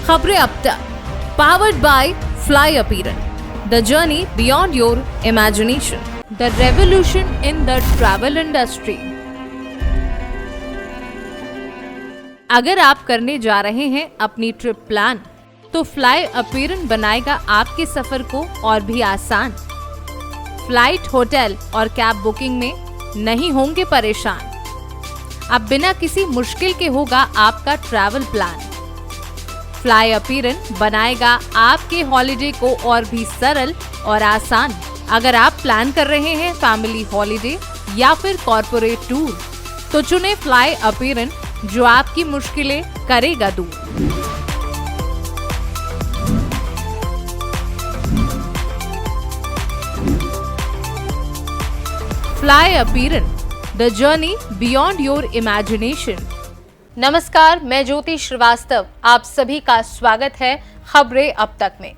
खबरें अब तक, powered by Fly Appearan, the journey beyond your imagination, the revolution in the travel industry. अगर आप करने जा रहे हैं अपनी ट्रिप प्लान, तो फ्लाई अपीयरन बनाएगा आपके सफर को और भी आसान। फ्लाइट, होटल और कैब बुकिंग में नहीं होंगे परेशान। अब बिना किसी मुश्किल के होगा आपका ट्रैवल प्लान। फ्लाई अपीयरन बनाएगा आपके हॉलिडे को और भी सरल और आसान। अगर आप प्लान कर रहे हैं फैमिली हॉलिडे या फिर कॉर्पोरेट टूर, तो चुने फ्लाई अपीयरन, जो आपकी मुश्किलें करेगा दूर। Fly Appearan, the journey beyond your imagination. नमस्कार, मैं ज्योति श्रीवास्तव, आप सभी का स्वागत है खबरें अब तक में।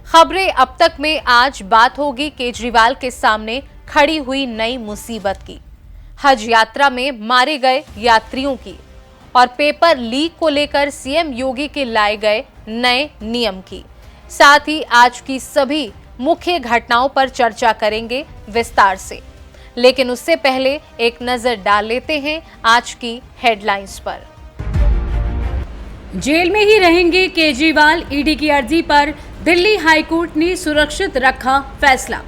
खबरें अब तक में आज बात होगी केजरीवाल के सामने खड़ी हुई नई मुसीबत की, हज यात्रा में मारे गए यात्रियों की और पेपर लीक को लेकर सीएम योगी के लाए गए नए नियम की। साथ ही आज की सभी मुख्य घटनाओं पर चर्चा करेंगे विस्तार से। लेकिन उससे पहले एक नजर डाल लेते हैं आज की हेडलाइंस पर। जेल में ही रहेंगे केजरीवाल, ईडी की अर्जी पर दिल्ली हाईकोर्ट ने सुरक्षित रखा फैसला।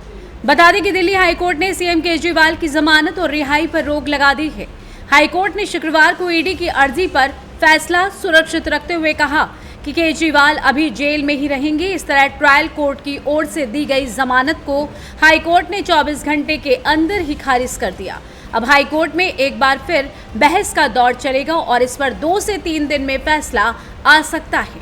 बता दें कि दिल्ली हाईकोर्ट ने सीएम केजरीवाल की जमानत और रिहाई पर रोक लगा दी है। हाईकोर्ट ने शुक्रवार को ईडी की अर्जी पर फैसला सुरक्षित रखते हुए कहा कि केजरीवाल अभी जेल में ही रहेंगे। इस तरह ट्रायल कोर्ट की ओर से दी गई जमानत को हाईकोर्ट ने 24 घंटे के अंदर ही खारिज कर दिया। अब हाईकोर्ट में एक बार फिर बहस का दौर चलेगा और इस पर 2 से 3 दिन में फैसला आ सकता है।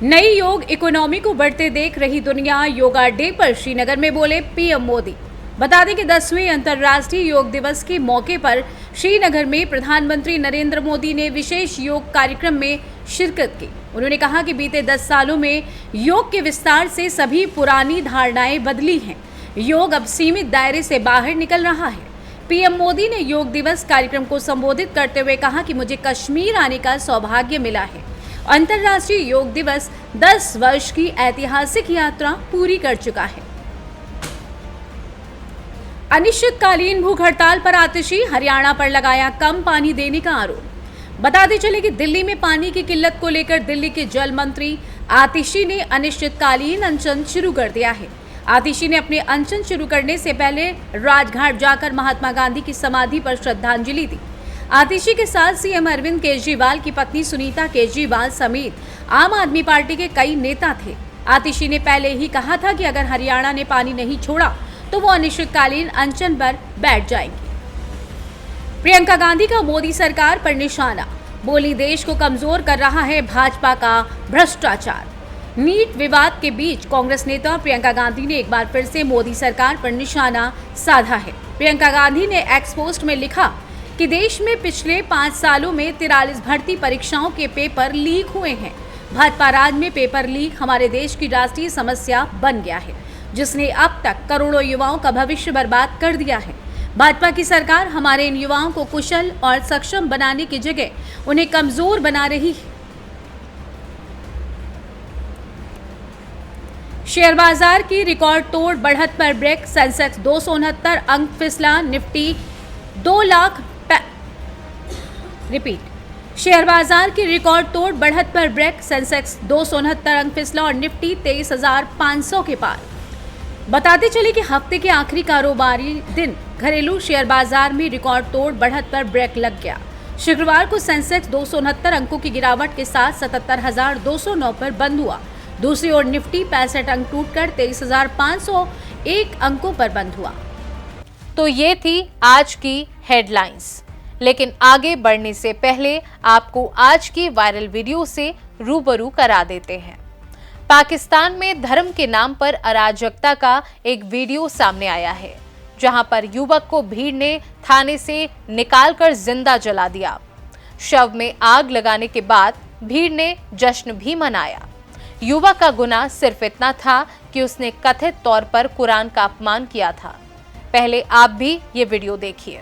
नई योग इकोनॉमी को बढ़ते देख रही दुनिया, योगा डे पर श्रीनगर में बोले पीएम मोदी। बता दें कि 10वें अंतर्राष्ट्रीय योग दिवस के मौके पर श्रीनगर में प्रधानमंत्री नरेंद्र मोदी ने विशेष योग कार्यक्रम में शिरकत की। उन्होंने कहा कि बीते 10 सालों में योग के विस्तार से सभी पुरानी धारणाएं बदली हैं। योग अब सीमित दायरे से बाहर निकल रहा है। पीएम मोदी ने योग दिवस कार्यक्रम को संबोधित करते हुए कहा कि मुझे कश्मीर आने का सौभाग्य मिला है। अंतर्राष्ट्रीय योग दिवस 10 वर्ष की ऐतिहासिक यात्रा पूरी कर चुका है। अनिश्चितकालीन भूख हड़ताल पर आतिशी, हरियाणा पर लगाया कम पानी देने का आरोप। बताते चले कि दिल्ली में पानी की किल्लत को लेकर दिल्ली के जल मंत्री आतिशी ने अनिश्चितकालीन अनशन शुरू कर दिया है। आतिशी ने अपने अनशन शुरू करने से पहले राजघाट जाकर महात्मा गांधी की समाधि पर श्रद्धांजलि दी। आतिशी के साथ सीएम अरविंद केजरीवाल की पत्नी सुनीता केजरीवाल समेत आम आदमी पार्टी के कई नेता थे। आतिशी ने पहले ही कहा था कि अगर हरियाणा ने पानी नहीं छोड़ा तो वो अनिश्चितकालीन अनशन पर बैठ जाएंगे। प्रियंका गांधी का मोदी सरकार पर निशाना, बोली देश को कमजोर कर रहा है भाजपा का भ्रष्टाचार। नीट विवाद के बीच कांग्रेस नेता प्रियंका गांधी ने एक बार फिर से मोदी सरकार पर निशाना साधा है। प्रियंका गांधी ने एक्स पोस्ट में लिखा कि देश में पिछले 5 सालों में 43 भर्ती परीक्षाओं के पेपर लीक हुए हैं। भाजपा राज में पेपर लीक हमारे देश की राष्ट्रीय समस्या बन गया है, जिसने अब तक करोड़ों युवाओं का भविष्य बर्बाद कर दिया है। भाजपा की सरकार हमारे इन युवाओं को कुशल और सक्षम बनाने की जगह उन्हें कमजोर बना रही है। शेयर बाजार की रिकॉर्ड तोड़ बढ़त पर ब्रेक, सेंसेक्स 269 अंक फिसला, निफ्टी 2 लाख शेयर बाजार की रिकॉर्ड तोड़ बढ़त पर ब्रेक, सेंसेक्स 269 अंक फिसला और निफ्टी 23,500 के पार। बताते चले कि हफ्ते के आखिरी कारोबारी दिन घरेलू शेयर बाजार में रिकॉर्ड तोड़ बढ़त पर ब्रेक लग गया। शुक्रवार को सेंसेक्स 269 अंकों की गिरावट के साथ 77,209 पर बंद हुआ। दूसरी ओर निफ्टी 65 अंक टूटकर 23,501 अंकों पर बंद हुआ। तो ये थी आज की हेडलाइंस। लेकिन आगे बढ़ने से पहले आपको आज की वायरल वीडियो से रूबरू करा देते हैं। पाकिस्तान में धर्म के नाम पर अराजकता का एक वीडियो सामने आया है, जहां पर युवक को भीड़ ने थाने से निकालकर जिंदा जला दिया। शव में आग लगाने के बाद भीड़ ने जश्न भी मनाया। युवक का गुनाह सिर्फ इतना था कि उसने कथित तौर पर कुरान का अपमान किया था। पहले आप भी ये वीडियो देखिए।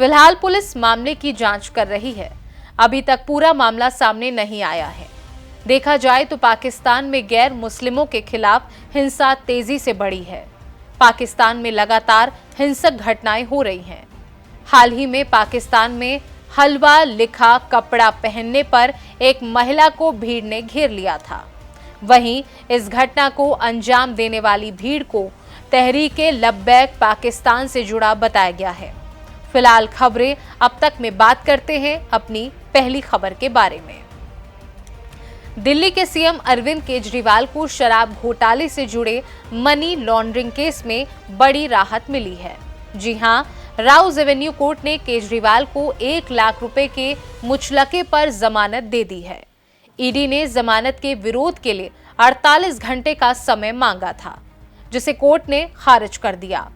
फिलहाल पुलिस मामले की जांच कर रही है। अभी तक पूरा मामला सामने नहीं आया है। देखा जाए तो पाकिस्तान में गैर मुस्लिमों के खिलाफ हिंसा तेजी से बढ़ी है। पाकिस्तान में लगातार हिंसक घटनाएं हो रही हैं। हाल ही में पाकिस्तान में हलवा लिखा कपड़ा पहनने पर एक महिला को भीड़ ने घेर लिया था। वहीं इस घटना को अंजाम देने वाली भीड़ को तहरीके लब्बैक पाकिस्तान से जुड़ा बताया गया है। फिलहाल खबरें अब तक में बात करते हैं अपनी पहली खबर के बारे में। दिल्ली के सीएम अरविंद केजरीवाल को शराब घोटाले से जुड़े मनी लॉन्ड्रिंग केस में बड़ी राहत मिली है। जी हां, राउज एवेन्यू कोर्ट ने केजरीवाल को 1 लाख रुपए के मुचलके पर जमानत दे दी है। ईडी ने जमानत के विरोध के लिए 48 घंटे का समय मांगा था, जिसे कोर्ट ने खारिज कर दिया।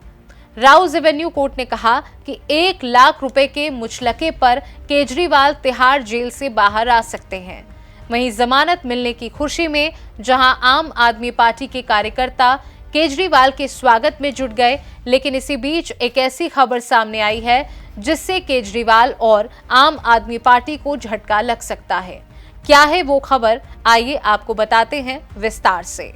राउज एवेन्यू कोर्ट ने कहा कि 1 लाख रुपए के मुचलके पर केजरीवाल तिहाड़ जेल से बाहर आ सकते हैं। वहीं जमानत मिलने की खुशी में जहां आम आदमी पार्टी के कार्यकर्ता केजरीवाल के स्वागत में जुट गए, लेकिन इसी बीच एक ऐसी खबर सामने आई है जिससे केजरीवाल और आम आदमी पार्टी को झटका लग सकता है। क्या है वो खबर, आइए आपको बताते हैं विस्तार से।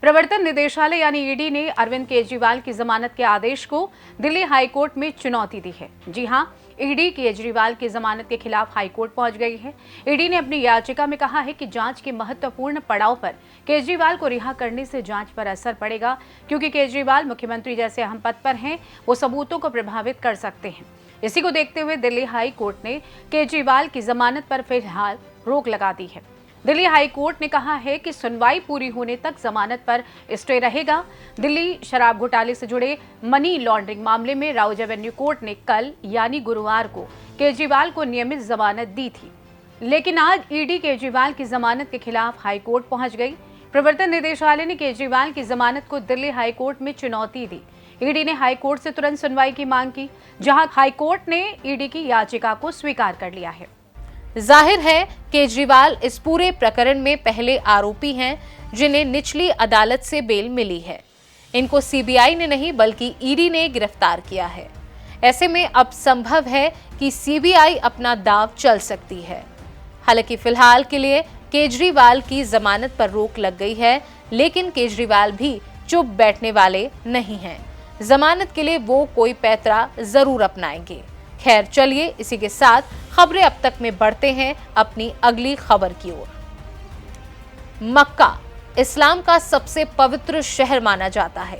प्रवर्तन निदेशालय यानी ईडी ने अरविंद केजरीवाल की जमानत के आदेश को दिल्ली हाई कोर्ट में चुनौती दी है। जी हां, ईडी केजरीवाल की जमानत के खिलाफ हाई कोर्ट पहुंच गई है। ईडी ने अपनी याचिका में कहा है कि जांच के महत्वपूर्ण पड़ाव पर केजरीवाल को रिहा करने से जांच पर असर पड़ेगा, क्योंकि केजरीवाल मुख्यमंत्री जैसे अहम पद पर हैं, वो सबूतों को प्रभावित कर सकते हैं। इसी को देखते हुए दिल्ली हाई कोर्ट ने केजरीवाल की जमानत पर फिलहाल रोक लगा दी है। दिल्ली हाई कोर्ट ने कहा है कि सुनवाई पूरी होने तक जमानत पर स्टे रहेगा। दिल्ली शराब घोटाले से जुड़े मनी लॉन्ड्रिंग मामले में राउज एवेन्यू कोर्ट ने कल यानी गुरुवार को केजरीवाल को नियमित जमानत दी थी, लेकिन आज ईडी केजरीवाल की जमानत के खिलाफ हाई कोर्ट पहुंच गई। प्रवर्तन निदेशालय ने केजरीवाल की जमानत को दिल्ली हाई कोर्ट में चुनौती दी। ईडी ने हाई कोर्ट से तुरंत सुनवाई की मांग की, जहां हाई कोर्ट ने ईडी की याचिका को स्वीकार कर लिया है। जाहिर है केजरीवाल इस पूरे प्रकरण में पहले आरोपी हैं जिन्हें निचली अदालत से बेल मिली है। इनको सीबीआई ने नहीं बल्कि ईडी ने गिरफ्तार किया है। ऐसे में अब संभव है कि सीबीआई अपना दांव चल सकती है। हालांकि फिलहाल के लिए केजरीवाल की जमानत पर रोक लग गई है, लेकिन केजरीवाल भी चुप बैठने वाले नहीं हैं। जमानत के लिए वो कोई पैंतरा जरूर अपनाएंगे। खैर चलिए, इसी के साथ खबरें अब तक में बढ़ते हैं अपनी अगली खबर की ओर। मक्का इस्लाम का सबसे पवित्र शहर माना जाता है,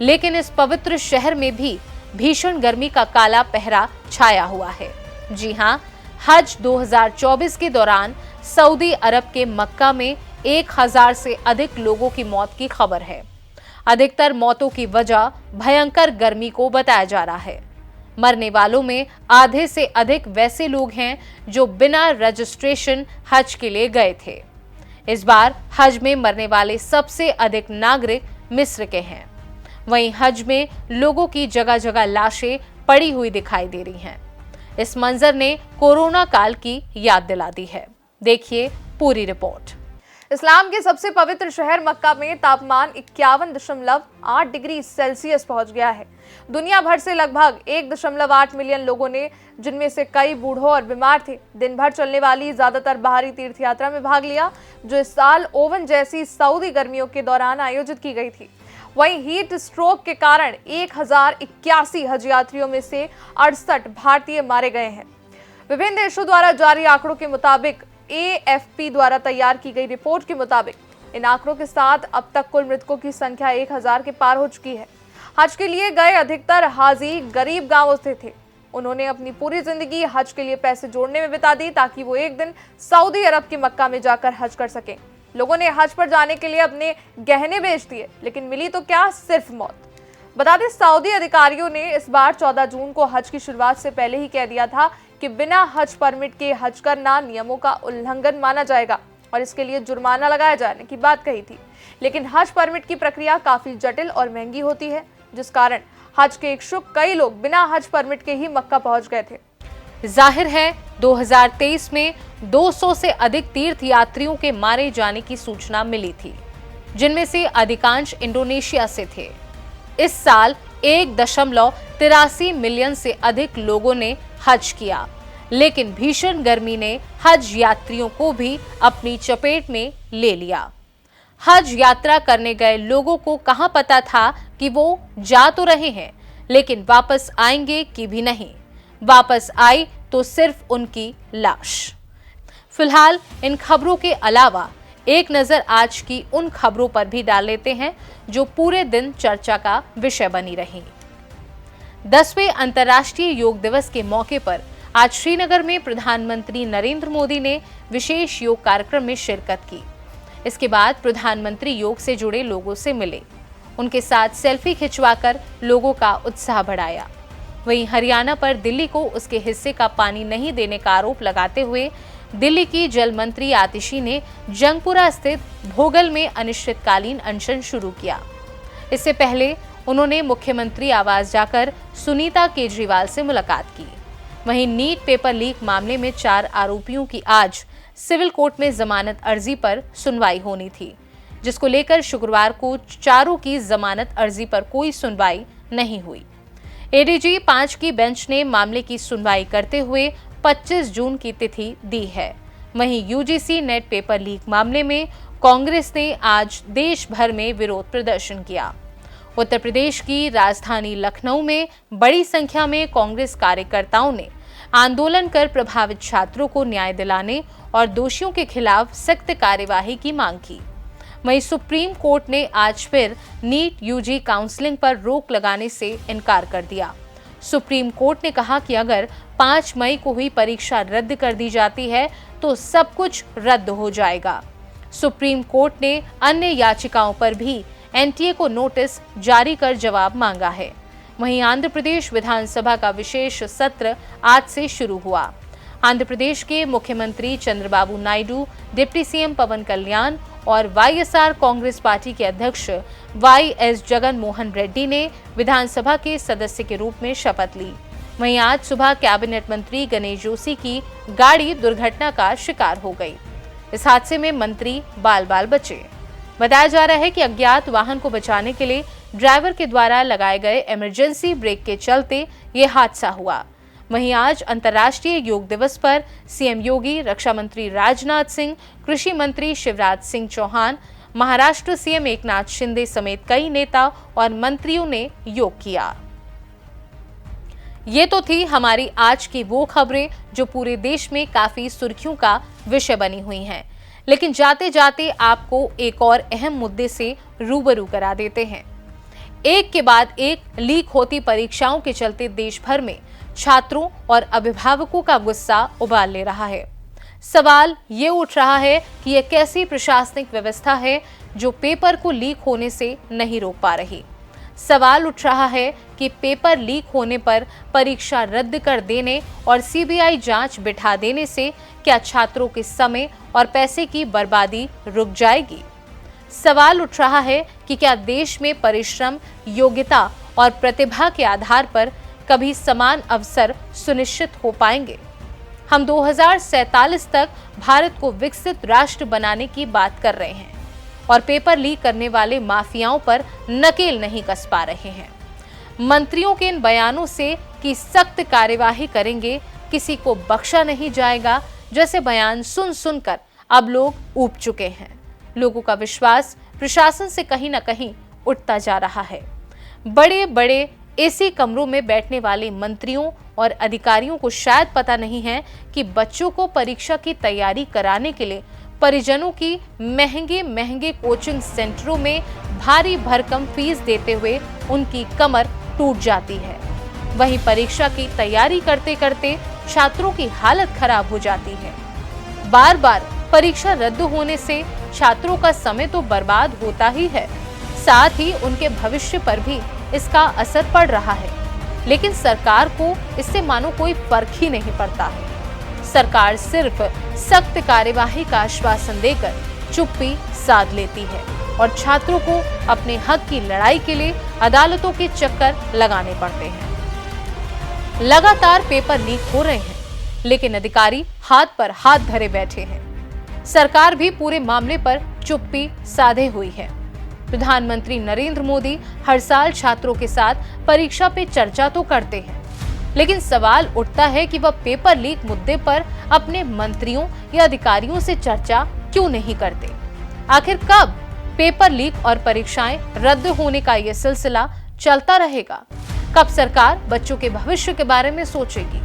लेकिन इस पवित्र शहर में भी भीषण गर्मी का काला पहरा छाया हुआ है। जी हां, हज 2024 के दौरान सऊदी अरब के मक्का में 1000 से अधिक लोगों की मौत की खबर है। अधिकतर मौतों की वजह भयंकर गर्मी को बताया जा रहा है। मरने वालों में आधे से अधिक वैसे लोग हैं जो बिना रजिस्ट्रेशन हज के लिए गए थे। इस बार हज में मरने वाले सबसे अधिक नागरिक मिस्र के हैं। वहीं हज में लोगों की जगह जगह लाशें पड़ी हुई दिखाई दे रही हैं। इस मंजर ने कोरोना काल की याद दिला दी है। देखिए पूरी रिपोर्ट। इस्लाम के सबसे पवित्र शहर मक्का में तापमान 51.8 डिग्री सेल्सियस पहुंच गया है। दुनिया भर से लगभग 1.8 मिलियन लोगों ने, जिनमें से कई बूढ़ों और बीमार थे, दिन भर चलने वाली ज्यादातर बाहरी तीर्थ यात्रा में भाग लिया, जो इस साल ओवन जैसी सऊदी गर्मियों के दौरान आयोजित की गई थी। वहीं हीट स्ट्रोक के कारण 1081 हज यात्रियों में से 68 भारतीय मारे गए हैं। विभिन्न देशों द्वारा जारी आंकड़ों के मुताबिक AFP द्वारा तैयार की गई रिपोर्ट के मुताबिक इन आंकड़ों के साथ अब तक कुल मृतकों की संख्या 1000 के पार हो चुकी है। हज के लिए गए अधिकतर हाजी गरीब गांवों से थे। उन्होंने अपनी पूरी जिंदगी हज के लिए पैसे जोड़ने में बिता दी, ताकि वो एक दिन सऊदी अरब की मक्का में जाकर हज कर सकें। लोगों ने हज पर जाने के लिए अपने गहने बेच दिए, लेकिन मिली तो क्या, सिर्फ मौत। बता दें, सऊदी अधिकारियों ने इस बार 14 जून को हज की शुरुआत से पहले ही कह दिया था कि बिना हज परमिट के हज करना नियमों का उल्लंघन माना जाएगा और इसके लिए जुर्माना लगाया जाने की बात कही थी। लेकिन हज परमिट की प्रक्रिया काफी जटिल और महंगी होती है, जिस कारण हज के इच्छुक कई लोग बिना हज परमिट के ही मक्का पहुंच गए थे। जाहिर है 2023 में 200 से अधिक तीर्थ यात्रियों के मारे जाने की सूचना मिली थी, जिनमें से अधिकांश इंडोनेशिया से थे। इस साल 1.83 मिलियन से अधिक लोगों ने हज किया, लेकिन भीषण गर्मी ने हज यात्रियों को भी अपनी चपेट में ले लिया। हज यात्रा करने गए लोगों को कहां पता था कि वो जा तो रहे हैं, लेकिन वापस आएंगे कि भी नहीं। वापस आई तो सिर्फ उनकी लाश। फिलहाल इन खबरों के अलावा एक नजर आज की उन खबरों पर भी डाल लेते हैं जो पूरे दिन चर्चा का विषय बनी रही। 10वें अंतर्राष्ट्रीय योग दिवस के मौके पर आज श्रीनगर में प्रधानमंत्री नरेंद्र मोदी ने विशेष योग कार्यक्रम में शिरकत की। इसके बाद प्रधानमंत्री योग से जुड़े लोगों से मिले, उनके साथ सेल्फी खिंचवाकर लोगों का उत्साह बढ़ाया। वहीं हरियाणा पर दिल्ली को उसके हिस्से का पानी नहीं देने का आरोप लगाते हुए दिल्ली की जल मंत्री आतिशी ने जंगपुरा स्थित भोगल में अनिश्चितकालीन अनशन शुरू किया। इससे पहले उन्होंने मुख्यमंत्री आवास जाकर सुनीता केजरीवाल से मुलाकात की। वहीं नीट पेपर लीक मामले में 4 आरोपियों की आज सिविल कोर्ट में जमानत अर्जी पर सुनवाई होनी थी, जिसको लेकर शुक्रवार को चारों की जमानत अर्जी पर कोई सुनवाई नहीं हुई। एडीजी 5 की बेंच ने मामले की सुनवाई करते हुए 25 जून की तिथि दी है। वहीं यूजीसी नेट पेपर लीक मामले में कांग्रेस ने आज देश भर में विरोध प्रदर्शन किया। उत्तर प्रदेश की राजधानी लखनऊ में बड़ी संख्या में कांग्रेस कार्यकर्ताओं ने आंदोलन कर प्रभावित छात्रों को न्याय दिलाने और दोषियों के खिलाफ सख्त कार्यवाही की मांग की। वहीं सुप्रीम कोर्ट ने आज फिर नीट यूजी काउंसलिंग पर रोक लगाने से इनकार कर दिया। सुप्रीम कोर्ट ने कहा कि अगर 5 मई को हुई परीक्षा रद्द कर दी जाती है तो सब कुछ रद्द हो जाएगा। सुप्रीम कोर्ट ने अन्य याचिकाओं पर भी एनटीए को नोटिस जारी कर जवाब मांगा है। वहीं आंध्र प्रदेश विधानसभा का विशेष सत्र आज से शुरू हुआ। आंध्र प्रदेश के मुख्यमंत्री चंद्रबाबू नायडू, डिप्टी सीएम पवन कल्याण और वाईएसआर कांग्रेस पार्टी के अध्यक्ष वाईएस जगन मोहन रेड्डी ने विधानसभा के सदस्य के रूप में शपथ ली। वहीं आज सुबह कैबिनेट मंत्री गणेश जोशी की गाड़ी दुर्घटना का शिकार हो गई। इस हादसे में मंत्री बाल बाल बचे। बताया जा रहा है कि अज्ञात वाहन को बचाने के लिए ड्राइवर के द्वारा लगाए गए इमरजेंसी ब्रेक के चलते ये हादसा हुआ। वहीं आज अंतर्राष्ट्रीय योग दिवस पर सीएम योगी, रक्षा मंत्री राजनाथ सिंह, कृषि मंत्री शिवराज सिंह चौहान, महाराष्ट्र सीएम एकनाथ शिंदे समेत कई नेता और मंत्रियों ने योग किया। ये तो थी हमारी आज की वो खबरें जो पूरे देश में काफी सुर्खियों का विषय बनी हुई हैं। लेकिन जाते जाते आपको एक और अहम मुद्दे से रूबरू करा देते हैं। एक के बाद एक लीक होती परीक्षाओं के चलते देश भर में छात्रों और अभिभावकों का गुस्सा उबाल ले रहा है। सवाल ये उठ रहा है कि यह कैसी प्रशासनिक व्यवस्था है जो पेपर को लीक होने से नहीं रोक पा रही। सवाल उठ रहा है कि पेपर लीक होने पर परीक्षा रद्द कर देने और सीबीआई जांच बिठा देने से क्या छात्रों के समय और पैसे की बर्बादी रुक जाएगी? सवाल उठ रहा है कि क्या देश में परिश्रम, योग्यता और प्रतिभा के आधार पर कभी समान अवसर सुनिश्चित हो पाएंगे? हम 2047 तक भारत को विकसित राष्ट्र बनाने की बात कर रहे हैं और पेपर लीक करने वाले माफियाओं पर नकेल नहीं कस पा रहे हैं। मंत्रियों के इन बयानों से कि सख्त कार्यवाही करेंगे, किसी को बख्शा नहीं जाएगा, जैसे बयान सुन सुनकर अब लोग ऊब चुके हैं। लोगों का विश्वास प्रशासन से कहीं ना कहीं उठता जा रहा है। बड़े बड़े एसी कमरों में बैठने वाले मंत्रियों और अधिकारियों को शायद पता नहीं है कि बच्चों को परीक्षा की तैयारी कराने के लिए परिजनों की महंगे महंगे कोचिंग सेंटरों में भारी भरकम फीस देते हुए उनकी कमर टूट जाती है। वहीं परीक्षा की तैयारी करते करते छात्रों की हालत खराब हो जाती है। बार बार परीक्षा रद्द होने से छात्रों का समय तो बर्बाद होता ही है, साथ ही उनके भविष्य पर भी इसका असर पड़ रहा है। लेकिन सरकार को इससे मानो कोई फर्क ही नहीं पड़ता है। सरकार सिर्फ सख्त कार्यवाही का आश्वासन देकर चुप्पी साध लेती है और छात्रों को अपने हक की लड़ाई के लिए अदालतों के चक्कर लगाने पड़ते हैं। लगातार पेपर लीक हो रहे हैं, लेकिन अधिकारी हाथ पर हाथ धरे बैठे हैं। सरकार भी पूरे मामले पर चुप्पी साधे हुई है। प्रधानमंत्री नरेंद्र मोदी हर साल छात्रों के साथ परीक्षा पे चर्चा तो करते हैं, लेकिन सवाल उठता है कि वह पेपर लीक मुद्दे पर अपने मंत्रियों या अधिकारियों से चर्चा क्यों नहीं करते। आखिर कब पेपर लीक और परीक्षाएं रद्द होने का यह सिलसिला चलता रहेगा? कब सरकार बच्चों के भविष्य के बारे में सोचेगी?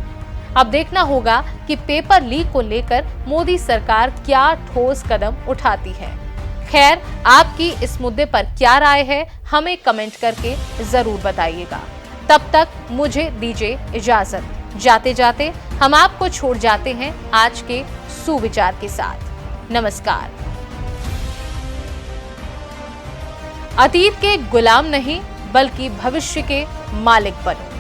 अब देखना होगा कि पेपर लीक को लेकर मोदी सरकार क्या ठोस कदम उठाती है। खैर, आपकी इस मुद्दे पर क्या राय है, हमें कमेंट करके जरूर बताइएगा। तब तक मुझे दीजिए इजाजत। जाते जाते हम आपको छोड़ जाते हैं आज के सुविचार के साथ। नमस्कार। अतीत के गुलाम नहीं बल्कि भविष्य के मालिक बनो।